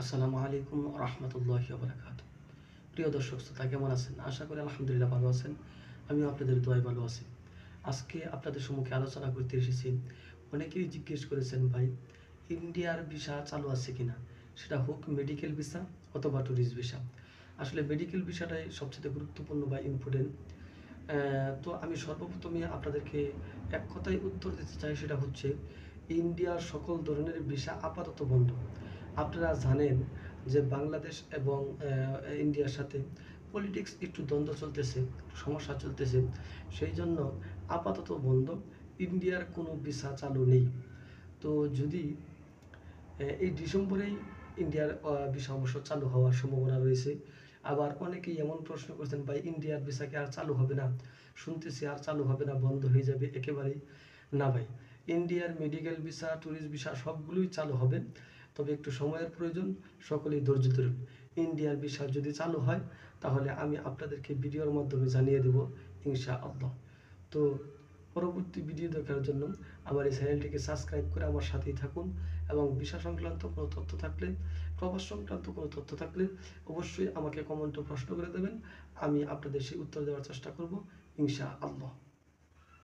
আসসালামু আলাইকুম রহমতুল্লাহি ওয়া বারাকাতুহু। প্রিয় দর্শক শ্রোতা, কেমন আছেন? আশা করি আলহামদুলিল্লাহ ভালো আছেন। আমিও আপনাদের দোয়ায় ভালো আছি। আজকে আপনাদের সম্মুখে আলোচনা করতে এসেছি। অনেকেই জিজ্ঞেস করেছেন, ভাই ইন্ডিয়ার ভিসা চালু আছে কিনা, সেটা হোক মেডিকেল ভিসা অথবা ট্যুরিস্ট ভিসা। আসলে মেডিকেল ভিসাটাই সবচেয়ে গুরুত্বপূর্ণ বা ইম্পর্টেন্ট। তো আমি সর্বপ্রথমে আপনাদেরকে এক কথায় উত্তর দিতে চাই, সেটা হচ্ছে ইন্ডিয়ার সকল ধরনের ভিসা আপাতত বন্ধ। আপনারা জানেন যে বাংলাদেশ এবং ইন্ডিয়ার সাথে পলিটিক্স একটু দ্বন্দ্ব চলতেছে, সমস্যা চলতেছে, সেই জন্য আপাতত বন্ধ। ইন্ডিয়ার কোনো ভিসা চালু নেই। তো যদি এই ডিসেম্বরেই ইন্ডিয়ার ভিসা অবশ্য চালু হওয়ার সম্ভাবনা রয়েছে। আবার অনেকেই এমন প্রশ্ন করছেন, ভাই ইন্ডিয়ার ভিসা কি আর চালু হবে না? শুনতেছি আর চালু হবে না, বন্ধ হয়ে যাবে একেবারেই। না ভাই, ইন্ডিয়ার মেডিকেল ভিসা, ট্যুরিস্ট ভিসা সবগুলোই চালু হবে, তবে একটু সময়ের প্রয়োজন। সকলেই ধৈর্য ধরুন। ইন্ডিয়ার ভিসা যদি চালু হয় তাহলে আমি আপনাদেরকে ভিডিওর মাধ্যমে জানিয়ে দেব ইনশাআল্লাহ। তো পরবর্তী ভিডিও দেখার জন্য আমার এই চ্যানেলটিকে সাবস্ক্রাইব করে আমার সাথেই থাকুন, এবং ভিসা সংক্রান্ত কোনো তথ্য থাকলে, প্রবাস সংক্রান্ত কোনো তথ্য থাকলে অবশ্যই আমাকে কমেন্টে প্রশ্ন করে দেবেন। আমি আপনাদের সেই উত্তর দেওয়ার চেষ্টা করব ইনশাআল্লাহ।